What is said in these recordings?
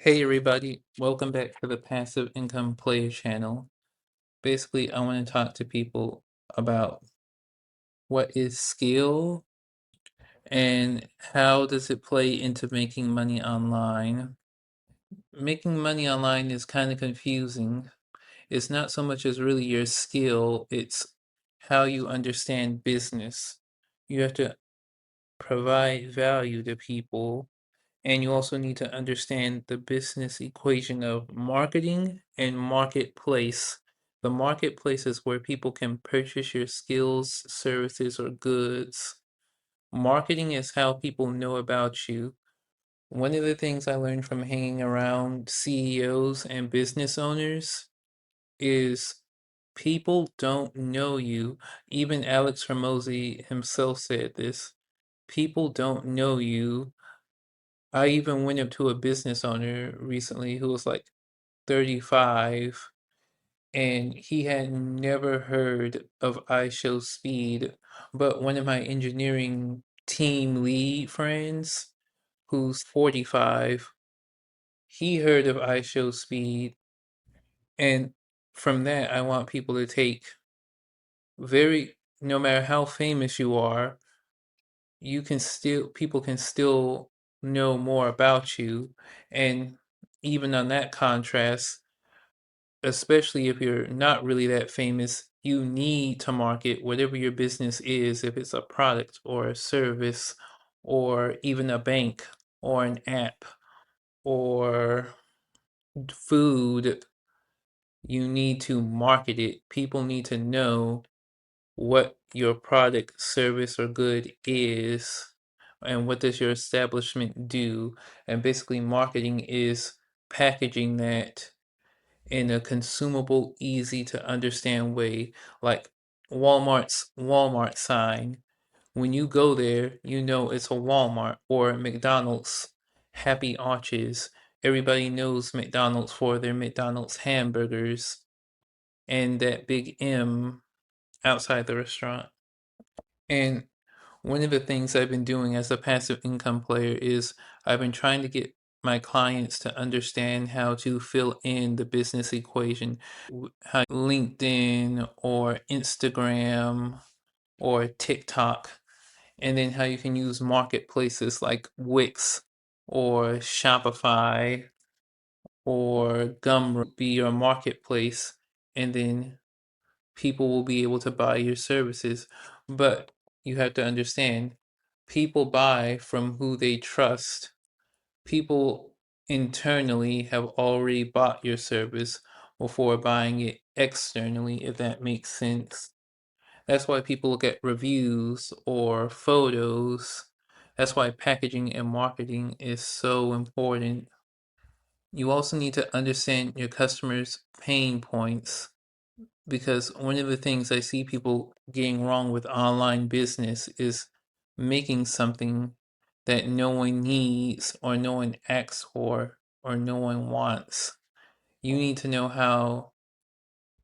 Hey everybody, welcome back to the Passive Income Player channel. Basically, I want to talk to people about what is skill and how does it play into making money online. Making money online is kind of confusing. It's not so much as really your skill, it's how you understand business. You have to provide value to people. And you also need to understand the business equation of marketing and marketplace. The marketplace is where people can purchase your skills, services, or goods. Marketing is how people know about you. One of the things I learned from hanging around CEOs and business owners is people don't know you. Even Alex Hormozy himself said this. People don't know you. I even went up to a business owner recently who was like 35 and he had never heard of iShowSpeed, but one of my engineering team lead friends who's 45, he heard of iShowSpeed, and from that I want people to take no matter how famous you are, people can still know more about you. And even on that contrast, especially if you're not really that famous, you need to market whatever your business is, if it's a product or a service or even a bank or an app or food. You need to market it. People need to know what your product, service, or good is, and what does your establishment do. And basically, marketing is packaging that in a consumable, easy to understand way, like Walmart's Walmart sign. When you go there, you know it's a Walmart. Or McDonald's Happy Arches. Everybody knows McDonald's for their McDonald's hamburgers and that big M outside the restaurant. And one of the things I've been doing as a passive income player is I've been trying to get my clients to understand how to fill in the business equation, how LinkedIn or Instagram or TikTok, and then how you can use marketplaces like Wix or Shopify or Gumroad be your marketplace, and then people will be able to buy your services. But you have to understand, people buy from who they trust. People internally have already bought your service before buying it externally, if that makes sense. That's why people look at reviews or photos. That's why packaging and marketing is so important. You also need to understand your customers' pain points, because one of the things I see people getting wrong with online business is making something that no one needs or no one asks for or no one wants. You need to know how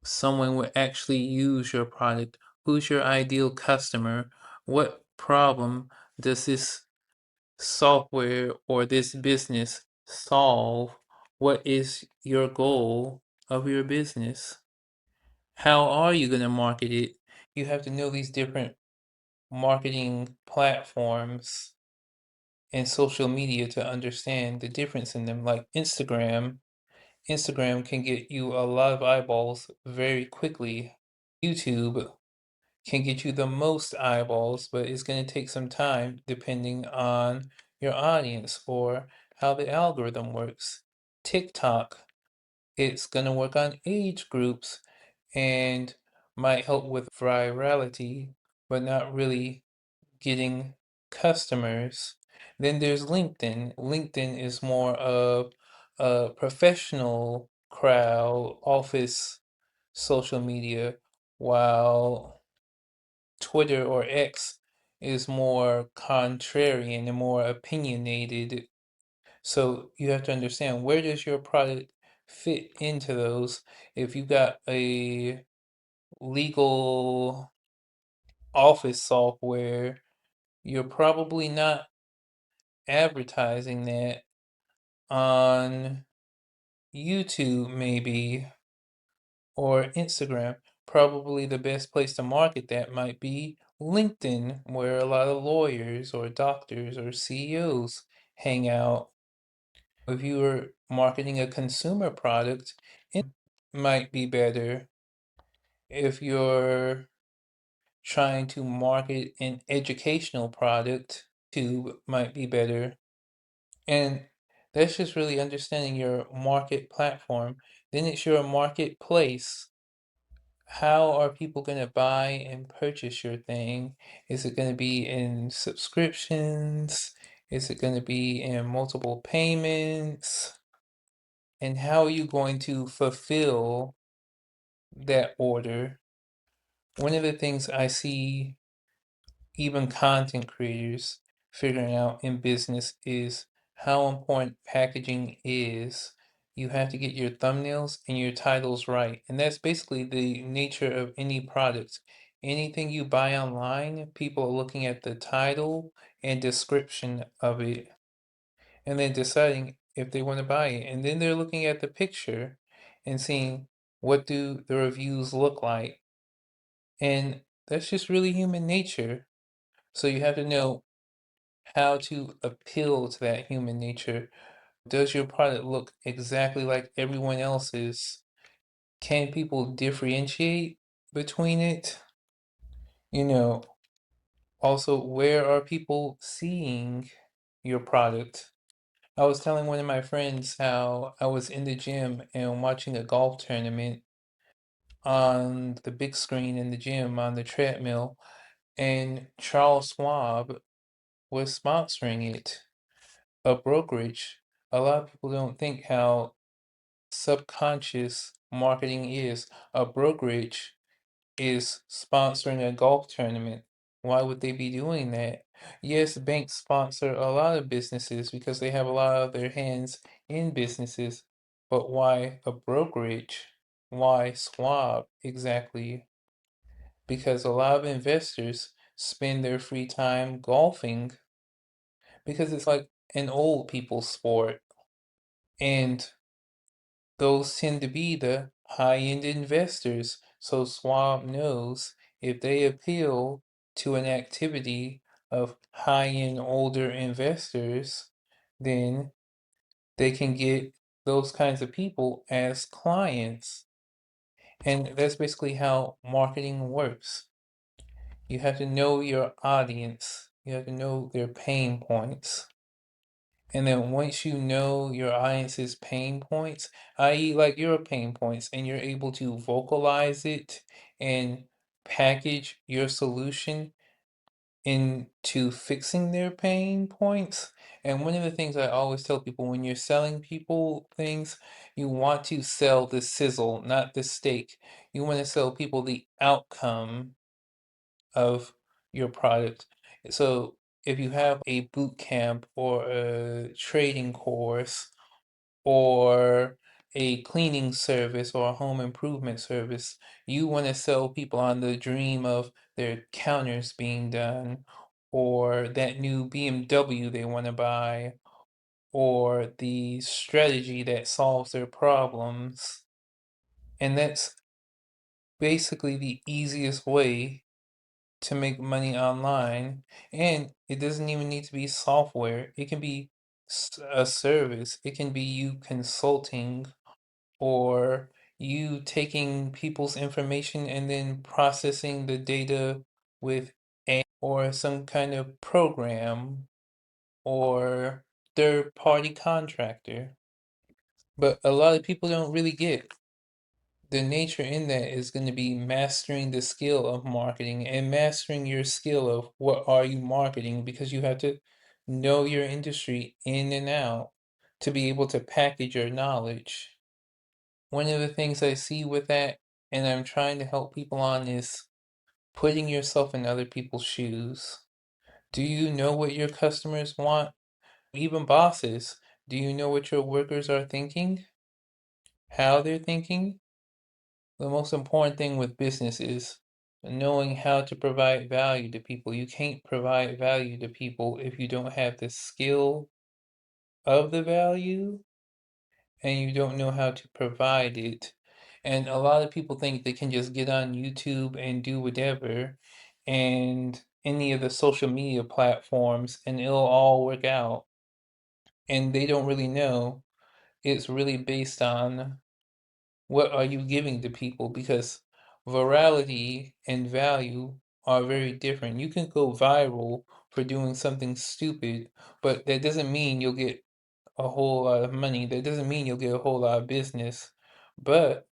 someone would actually use your product. Who's your ideal customer? What problem does this software or this business solve? What is your goal of your business? How are you going to market it? You have to know these different marketing platforms and social media to understand the difference in them. Like Instagram can get you a lot of eyeballs very quickly. YouTube can get you the most eyeballs, but it's going to take some time depending on your audience or how the algorithm works. TikTok, it's going to work on age groups and might help with virality, but not really getting customers. Then there's LinkedIn. LinkedIn is more of a professional crowd, office social media, while Twitter or X is more contrarian and more opinionated. So you have to understand, where does your product fit into those? If you got a legal office software, you're probably not advertising that on YouTube maybe, or Instagram. Probably the best place to market that might be LinkedIn, where a lot of lawyers or doctors or CEOs hang out. If you are marketing a consumer product, might be better. If you're trying to market an educational product, YouTube might be better. And that's just really understanding your market platform. Then it's your marketplace. How are people going to buy and purchase your thing? Is it going to be in subscriptions? Is it going to be in multiple payments? And how are you going to fulfill that order? One of the things I see even content creators figuring out in business is how important packaging is. You have to get your thumbnails and your titles right. And that's basically the nature of any product. Anything you buy online, people are looking at the title and description of it and then deciding if they want to buy it. And then they're looking at the picture and seeing what do the reviews look like. And that's just really human nature. So you have to know how to appeal to that human nature. Does your product look exactly like everyone else's? Can people differentiate between it? You know, also, where are people seeing your product? I was telling one of my friends how I was in the gym and watching a golf tournament on the big screen in the gym on the treadmill, and Charles Schwab was sponsoring it. A brokerage. A lot of people don't think how subconscious marketing is. A brokerage is sponsoring a golf tournament. Why would they be doing that? Yes, banks sponsor a lot of businesses because they have a lot of their hands in businesses. But why a brokerage? Why Schwab exactly? Because a lot of investors spend their free time golfing because it's like an old people sport. And those tend to be the high-end investors. So Schwab knows if they appeal to an activity of high-end older investors, then they can get those kinds of people as clients. And that's basically how marketing works. You have to know your audience. You have to know their pain points. And then once you know your audience's pain points, i.e., like your pain points, and you're able to vocalize it and package your solution into fixing their pain points. And one of the things I always tell people when you're selling people things, you want to sell the sizzle, not the steak. You want to sell people the outcome of your product. So if you have a boot camp or a trading course or a cleaning service or a home improvement service, you want to sell people on the dream of their counters being done or that new BMW they want to buy or the strategy that solves their problems. And that's basically the easiest way to make money online, and it doesn't even need to be software. It can be a service. It can be you consulting or you taking people's information and then processing the data with or some kind of program or third party contractor. But a lot of people don't really get the nature in that is going to be mastering the skill of marketing and mastering your skill of what are you marketing because you have to know your industry in and out to be able to package your knowledge. One of the things I see with that and I'm trying to help people on is putting yourself in other people's shoes. Do you know what your customers want? Even bosses, do you know what your workers are thinking? How they're thinking? The most important thing with business is knowing how to provide value to people. You can't provide value to people if you don't have the skill of the value and you don't know how to provide it. And a lot of people think they can just get on YouTube and do whatever and any of the social media platforms and it'll all work out. And they don't really know. It's really based on what are you giving to people because virality and value are very different. You can go viral for doing something stupid, but that doesn't mean you'll get a whole lot of money. That doesn't mean you'll get a whole lot of business, but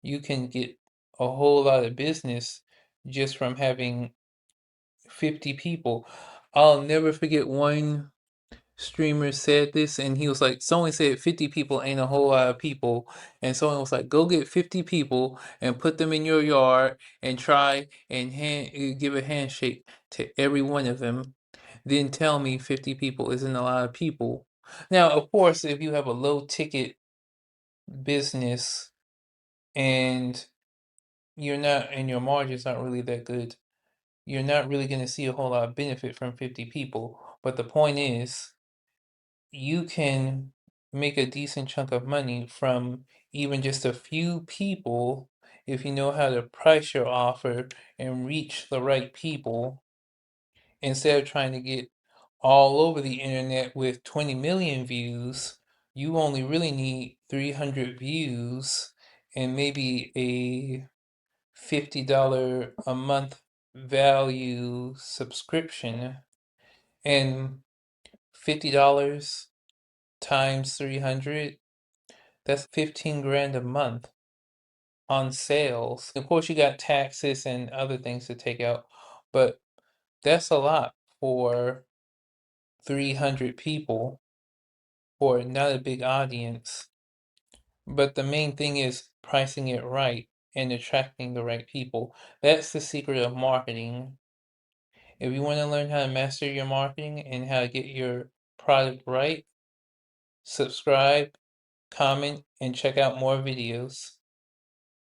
you can get a whole lot of business just from having 50 people. I'll never forget one streamer said this, and he was like, someone said 50 people ain't a whole lot of people. And someone was like, go get 50 people and put them in your yard and try and give a handshake to every one of them. Then tell me 50 people isn't a lot of people. Now, of course, if you have a low ticket business and you're not, and your margin's not really that good, you're not really going to see a whole lot of benefit from 50 people. But the point is, you can make a decent chunk of money from even just a few people if you know how to price your offer and reach the right people instead of trying to get all over the internet with 20 million views. You only really need 300 views and maybe a $50 a month value subscription, and $50 times 300, that's 15 grand a month on sales. Of course, you got taxes and other things to take out, but that's a lot for 300 people for not a big audience. But the main thing is pricing it right and attracting the right people. That's the secret of marketing. If you want to learn how to master your marketing and how to get your product right, subscribe, comment, and check out more videos.